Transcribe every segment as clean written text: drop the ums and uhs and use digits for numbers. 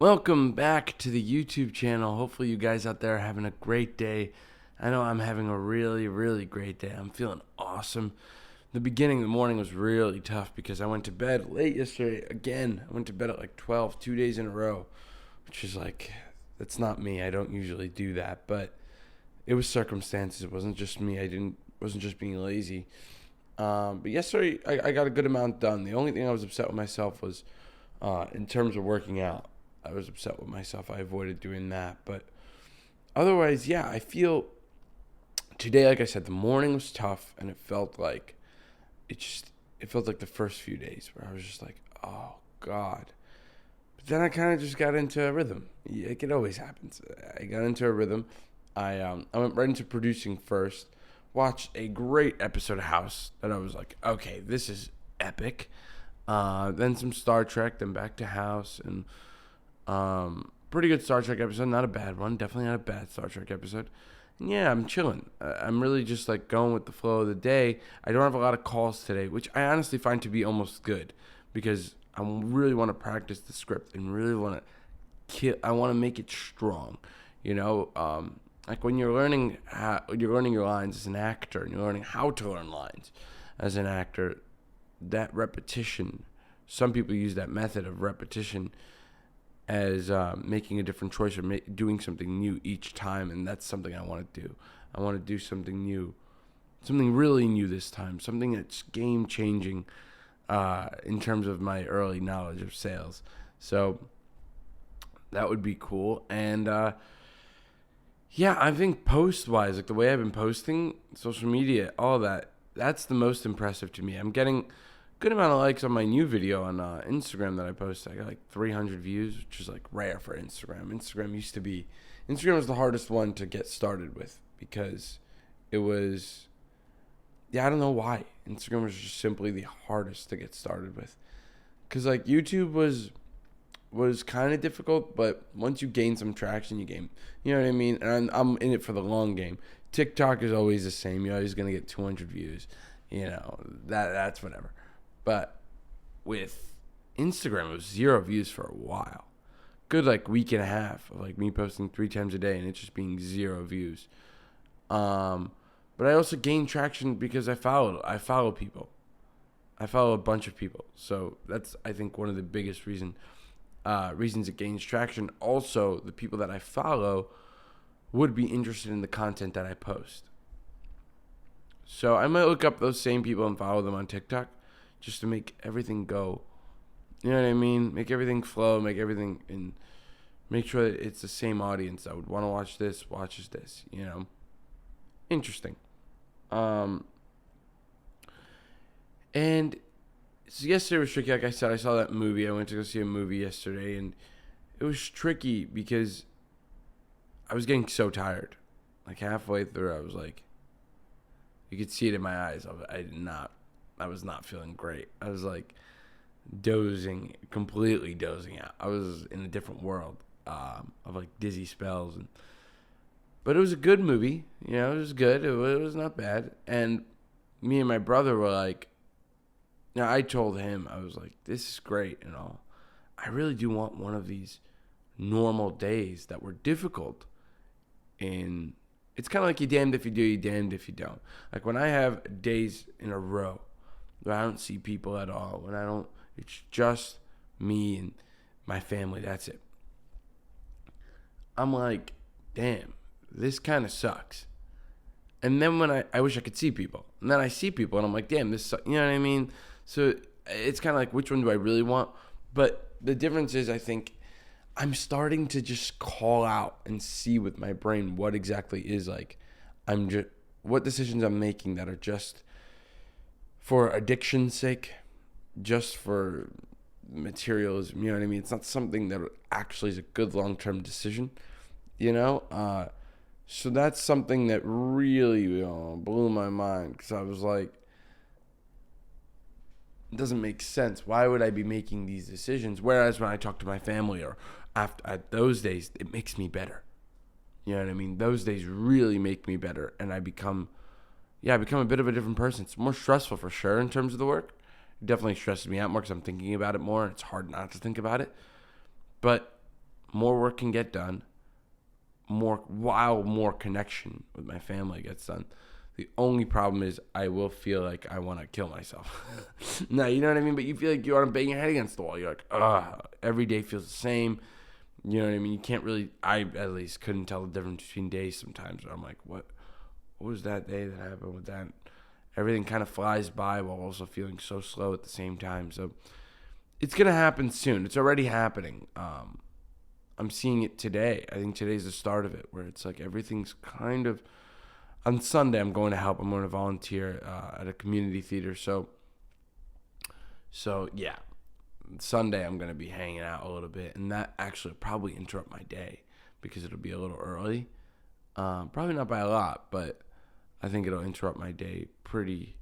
Welcome back to the YouTube channel. Hopefully, you guys out there are having a great day. I know I'm having a really great day. I'm feeling awesome. The beginning of the morning was really tough because I went to bed late yesterday again. I went to bed at like 12, 2 days in a row, which is like, that's not me. I don't usually do that, but it was circumstances. It wasn't just me. Wasn't just being lazy. But yesterday, I got a good amount done. The only thing I was upset with myself was in terms of working out. I was upset with myself. I avoided doing that. But otherwise, yeah, I feel today, like I said, the morning was tough and it felt like the first few days where I was just like, oh God. But then I kind of just got into a rhythm. Like it always happens. I got into a rhythm. I went right into producing first. Watched a great episode of House that I was like, okay, this is epic. Then some Star Trek, then back to House, and pretty good Star Trek episode. Not a bad one. Definitely not a bad Star Trek episode. And yeah, I'm chilling. I'm really just like going with the flow of the day. I don't have a lot of calls today, which I honestly find to be almost good because I really want to practice the script and really want to I want to make it strong. You know, like when you're learning your lines as an actor and you're learning how to learn lines as an actor, that repetition. Some people use that method of repetition as making a different choice or doing something new each time, and that's something I want to do. I want to do something new, something really new this time, something that's game changing in terms of my early knowledge of sales. So that would be cool. And yeah, I think post wise, like the way I've been posting, social media, all that, that's the most impressive to me. I'm getting good amount of likes on my new video on Instagram that I posted. I got like 300 views, which is like rare for Instagram. Instagram was the hardest one to get started with because it was, yeah, I don't know why. Instagram was just simply the hardest to get started with. Because like YouTube was kind of difficult, but once you gain some traction, you know what I mean? And I'm in it for the long game. TikTok is always the same. You're always going to get 200 views. You know, that's whatever. But with Instagram, it was 0 views for a while. Good like week and a half of like me posting 3 times a day and it just being 0 views. But I also gained traction because I follow people. I follow a bunch of people. So that's I think one of the biggest reasons it gains traction. Also, the people that I follow would be interested in the content that I post. So I might look up those same people and follow them on TikTok just to make everything go. You know what I mean? Make everything flow, and make sure that it's the same audience that would want to watches this, you know? Interesting. And so yesterday was tricky. Like I said, I saw that movie. I went to go see a movie yesterday, and it was tricky because I was getting so tired. Like halfway through, I was like, you could see it in my eyes. I was not feeling great. I was like completely dozing out. I was in a different world of like dizzy spells, but it was a good movie. You know, it was good. It was not bad. And me and my brother were like, now I told him, I was like, this is great and all. I really do want one of these normal days that were difficult. And it's kind of like you damned if you do, you damned if you don't. Like when I have days in a row where I don't see people at all, it's just me and my family, that's it. I'm like, damn, this kind of sucks. And then when I wish I could see people. And then I see people and I'm like, damn, this sucks. You know what I mean? So it's kind of like, which one do I really want? But the difference is, I think I'm starting to just call out and see with my brain what exactly is like, what decisions I'm making that are just for addiction's sake, just for materialism. You know what I mean? It's not something that actually is a good long-term decision, you know? So that's something that really blew my mind because I was like, it doesn't make sense. Why would I be making these decisions? Whereas when I talk to my family or after at those days, it makes me better. You know what I mean? Those days really make me better, and I become a bit of a different person. It's more stressful for sure in terms of the work. It definitely stresses me out more because I'm thinking about it more, and it's hard not to think about it. But more work can get done, more connection with my family gets done. The only problem is I will feel like I want to kill myself. No, you know what I mean? But you feel like you want to bang your head against the wall. You're like, every day feels the same. You know what I mean? You can't really, I at least couldn't tell the difference between days sometimes. Where I'm like, what was that day that happened with that? Everything kind of flies by while also feeling so slow at the same time. So it's going to happen soon. It's already happening. I'm seeing it today. I think today's the start of it, where it's like everything's kind of. On Sunday, I'm going to help. I'm going to volunteer at a community theater. So yeah, Sunday I'm going to be hanging out a little bit, and that actually will probably interrupt my day because it'll be a little early. Probably not by a lot, but I think it'll interrupt my day pretty,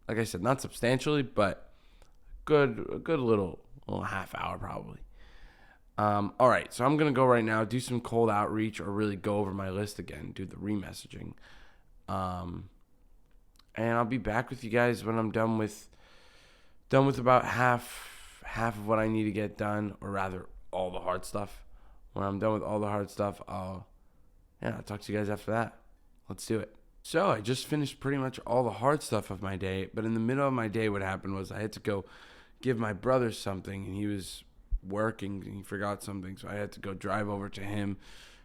like I said, not substantially, but a good little half hour probably. All right, so I'm going to go right now, do some cold outreach, or really go over my list again, do the remessaging. And I'll be back with you guys when I'm done with about half of what I need to get done, or rather all the hard stuff. When I'm done with all the hard stuff, I'll talk to you guys after that. Let's do it. So I just finished pretty much all the hard stuff of my day, but in the middle of my day, what happened was I had to go give my brother something, and he was working and he forgot something, so I had to go drive over to him,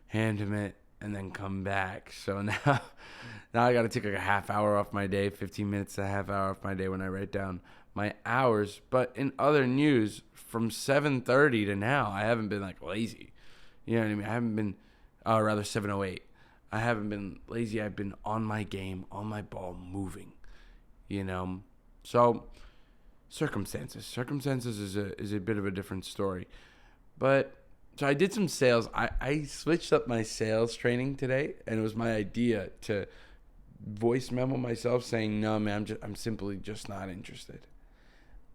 hand him it, and then come back. So now I got to take like a half hour off my day, 15 minutes to a half hour off my day when I write down my hours. But in other news, from 7:30 to now, I haven't been like lazy. You know what I mean? I haven't been, rather 7:08. I haven't been lazy. I've been on my game, on my ball, moving. So circumstances is a bit of a different story. But so I did some sales. I switched up my sales training today, and it was my idea to voice memo myself saying, no man, I'm simply just not interested,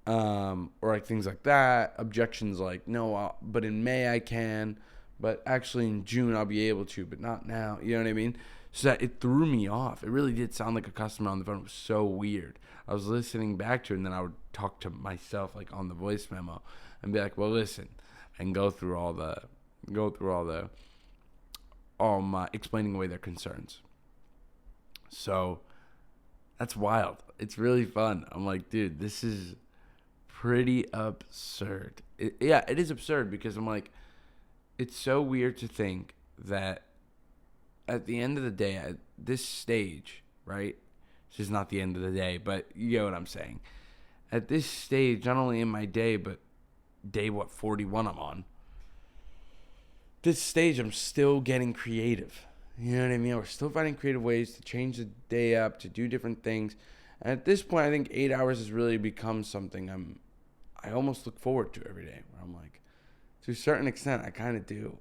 or like things like that. Objections like, no, but in May I can, but actually in June I'll be able to, but not now. You know what I mean? So that it threw me off. It really did sound like a customer on the phone. It was so weird. I was listening back to it, and then I would talk to myself like on the voice memo and be like, well, listen, and go through all my explaining away their concerns. So that's wild. It's really fun. I'm like, dude, this is pretty absurd. It is absurd because I'm like, it's so weird to think that at the end of the day, at this stage, right? This is not the end of the day, but you get what I'm saying. At this stage, not only in my day, but day 41 I'm on. This stage, I'm still getting creative. You know what I mean? We're still finding creative ways to change the day up, to do different things. And at this point, I think 8 hours has really become something I almost look forward to every day. Where I'm like, to a certain extent, I kind of do.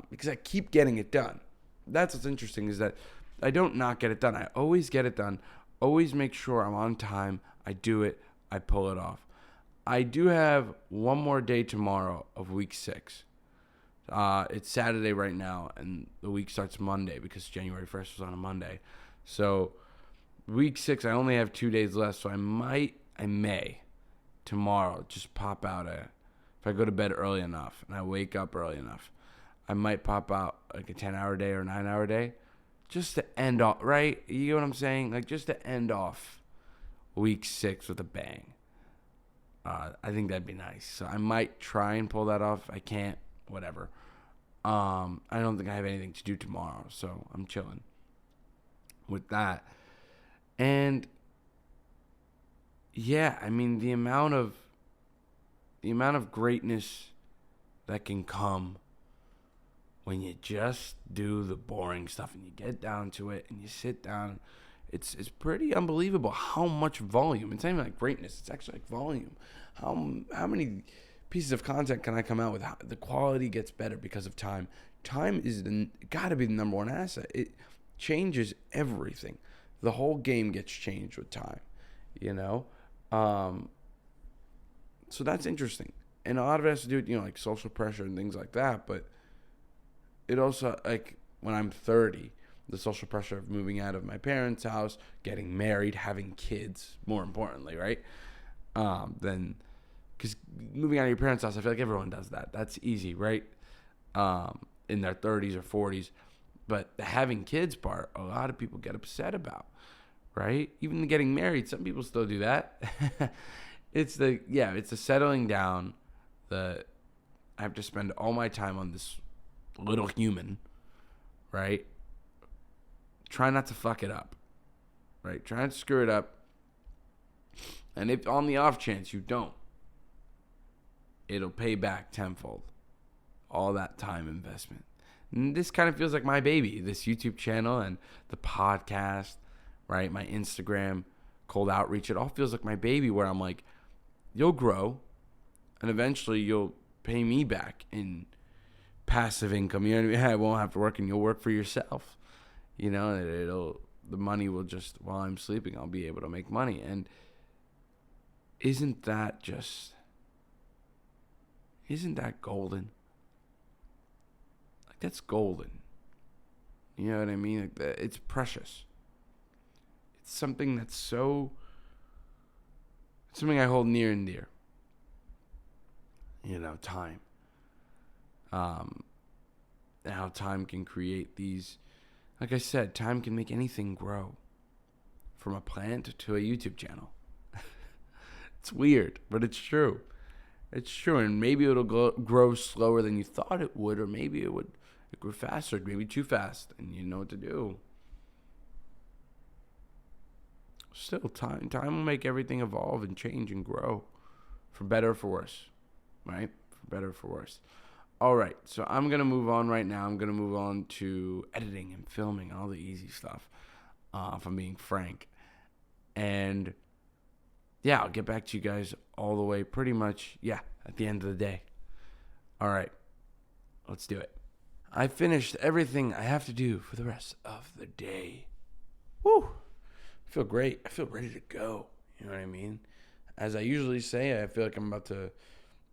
Because I keep getting it done. That's what's interesting, is that I don't not get it done. I always get it done. Always make sure I'm on time. I do it. I pull it off. I do have one more day tomorrow of week 6. It's Saturday right now, and the week starts Monday because January 1st was on a Monday. So week 6, I only have 2 days left, so I may tomorrow just pop out if I go to bed early enough and I wake up early enough, I might pop out like a 10-hour day or a 9-hour day just to end off, right? You get what I'm saying? Like just to end off week 6 with a bang. I think that'd be nice. So I might try and pull that off. I can't, whatever. I don't think I have anything to do tomorrow, so I'm chilling with that. And yeah, I mean the amount of greatness that can come when you just do the boring stuff and you get down to it and you sit down. It's pretty unbelievable how much volume. It's not even like greatness. It's actually like volume. How many pieces of content can I come out with? The quality gets better because of time. Time is got to be the number one asset. It changes everything. The whole game gets changed with time, So that's interesting. And a lot of it has to do with, like social pressure and things like that. But it also, like when I'm 30, the social pressure of moving out of my parents' house, getting married, having kids, more importantly, right? Then because moving out of your parents' house, I feel like everyone does that. That's easy, right? In their 30s or 40s. But the having kids part, a lot of people get upset about, right? Even getting married, some people still do that. It's the settling down. I have to spend all my time on this little human, right? Try not to fuck it up, right? Try not to screw it up. And if on the off chance you don't, it'll pay back tenfold. All that time investment. And this kind of feels like my baby, this YouTube channel and the podcast, right? My Instagram, cold outreach. It all feels like my baby where I'm like, you'll grow and eventually you'll pay me back in passive income. You know what I mean? I won't have to work and you'll work for yourself. You know, the money will just, while I'm sleeping, I'll be able to make money. And isn't that golden? Like, that's golden. You know what I mean? Like, it's precious. It's something that's something I hold near and dear. You know, time. And how time can create these, like I said, time can make anything grow. From a plant to a YouTube channel. It's weird, but it's true. It's true, and maybe it'll grow slower than you thought it would, or maybe it grew faster, maybe too fast, and you know what to do. Still, time will make everything evolve and change and grow, for better or for worse, right? For better or for worse. All right, so I'm going to move on right now. I'm going to move on to editing and filming, all the easy stuff, if I'm being frank. And, yeah, I'll get back to you guys all the way pretty much, at the end of the day. All right, let's do it. I finished everything I have to do for the rest of the day. Woo! I feel great. I feel ready to go. You know what I mean? As I usually say, I feel like I'm about to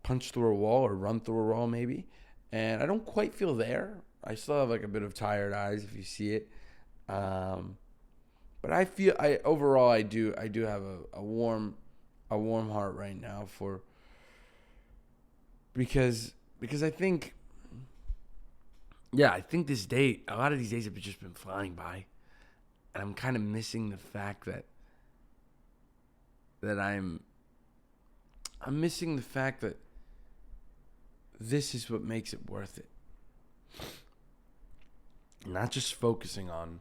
punch through a wall or run through a wall maybe. And I don't quite feel there. I still have like a bit of tired eyes if you see it. But I feel overall I do have a warm heart right now because I think this day, a lot of these days have just been flying by. And I'm kind of missing the fact that I'm missing the fact that this is what makes it worth it. Not just focusing on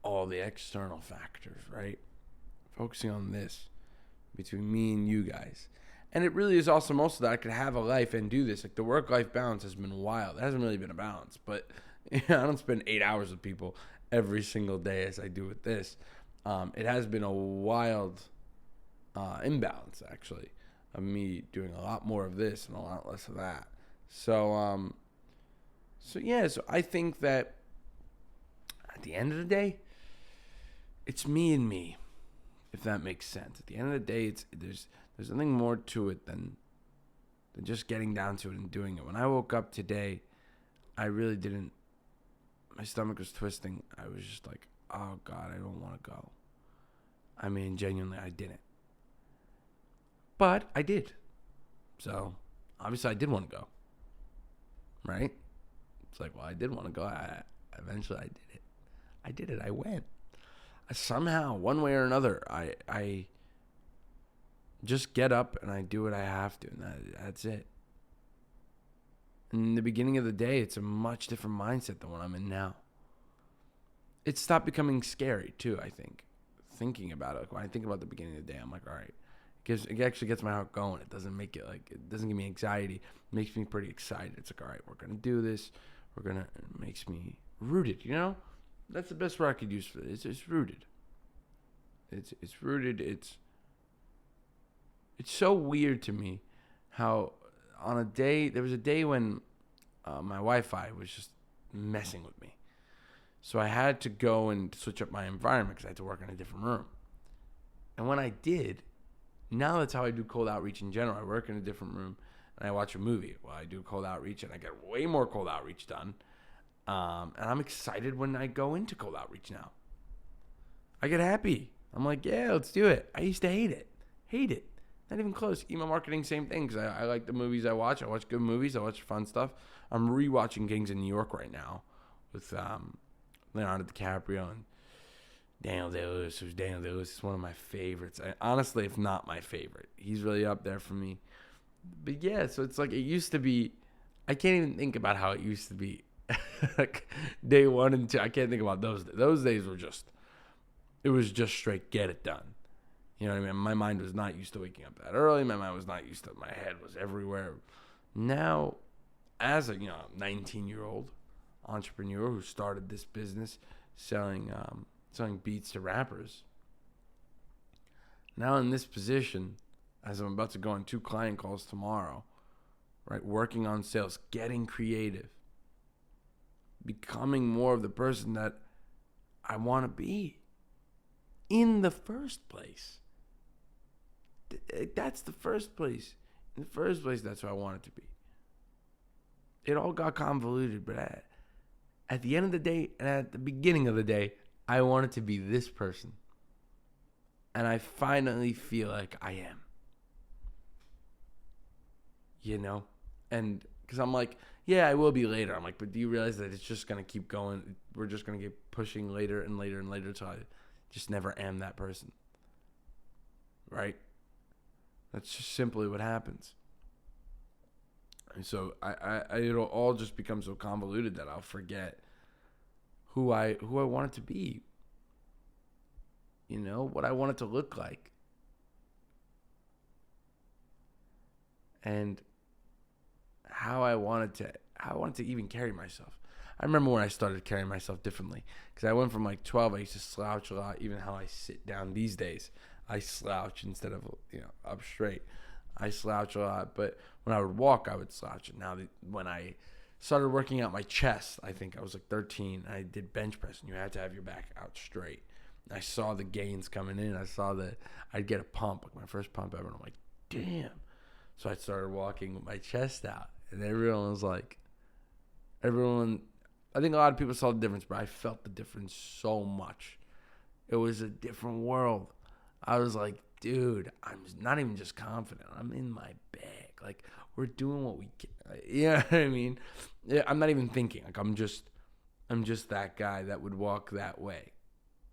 all the external factors, right? Focusing on this between me and you guys. And it really is also most of that I could have a life and do this. Like the work-life balance has been wild. It hasn't really been a balance, but I don't spend 8 hours with people every single day as I do with this. It has been a wild imbalance, actually, of me doing a lot more of this and a lot less of that. So I think that at the end of the day, it's me and me, if that makes sense. At the end of the day, there's nothing more to it than just getting down to it and doing it. When I woke up today, I really didn't. My stomach was twisting. I was just like, oh God, I don't want to go. I mean, genuinely, I didn't. But I did. So, obviously, I did want to go. Right? It's like, well, I did want to go. Eventually, I did it. I went. Somehow, one way or another, I just get up and I do what I have to. And that's it. In the beginning of the day, it's a much different mindset than what I'm in now. It stopped becoming scary, too, I think. Thinking about it. When I think about the beginning of the day, I'm like, all right. It actually gets my heart going. It doesn't give me anxiety. It makes me pretty excited. It's like, all right, we're going to do this. It makes me rooted, you know? That's the best word I could use for this. It's rooted. It's rooted. It's so weird to me how there was a day when my Wi-Fi was just messing with me. So I had to go and switch up my environment because I had to work in a different room. And when I did, now that's how I do cold outreach in general. I work in a different room and I watch a movie while I do cold outreach, and I get way more cold outreach done. And I'm excited when I go into cold outreach now. I get happy. I'm like, yeah, let's do it. I used to hate it. Not even close. Email marketing, same thing. Because I like the movies I watch. I watch good movies. I watch fun stuff. I'm rewatching Gangs in New York right now with Leonardo DiCaprio and Daniel Day-Lewis. Who's Daniel Day-Lewis is one of my favorites. Honestly, if not my favorite. He's really up there for me. But yeah, so it's like it used to be. I can't even think about how it used to be. Like day 1 and 2. I can't think about those. Those days were just. It was just straight get it done. You know what I mean? My mind was not used to waking up that early. My mind was not used to. My head was everywhere. Now, as a 19-year-old entrepreneur who started this business selling beats to rappers. Now in this position, as I'm about to go on 2 client calls tomorrow, right? Working on sales, getting creative, becoming more of the person that I want to be in the first place. That's the first place. In the first place, that's who I want it to be. It all got convoluted, but at the end of the day and at the beginning of the day, I wanted to be this person. And I finally feel like I am. And because I'm like, yeah, I will be later. I'm like, but do you realize that it's just going to keep going? We're just going to get pushing later and later and later until I just never am that person. Right? That's just simply what happens. And so it'll all just become so convoluted that I'll forget who I want it to be. What I want it to look like. And how I wanted to even carry myself. I remember when I started carrying myself differently. Because I went from like 12, I used to slouch a lot. Even how I sit down these days, I slouch instead of up straight. I slouch a lot, but when I would walk, I would slouch. And now when I started working out my chest, I think I was like 13, I did bench press, and you had to have your back out straight. And I saw the gains coming in. I saw that I'd get a pump, like my first pump ever, and I'm like, damn. So I started walking with my chest out, and everyone was like, I think a lot of people saw the difference, but I felt the difference so much. It was a different world. I was like, dude, I'm not even just confident. I'm in my bag. Like, we're doing what we can. You know what I mean? Yeah, I'm not even thinking. Like, I'm just that guy that would walk that way.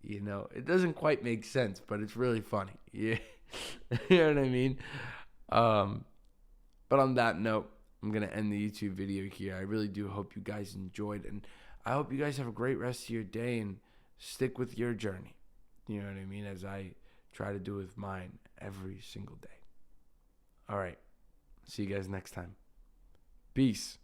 It doesn't quite make sense, but it's really funny. Yeah. You know what I mean? But on that note, I'm going to end the YouTube video here. I really do hope you guys enjoyed, and I hope you guys have a great rest of your day and stick with your journey. You know what I mean? As I try to do with mine every single day. All right. See you guys next time. Peace.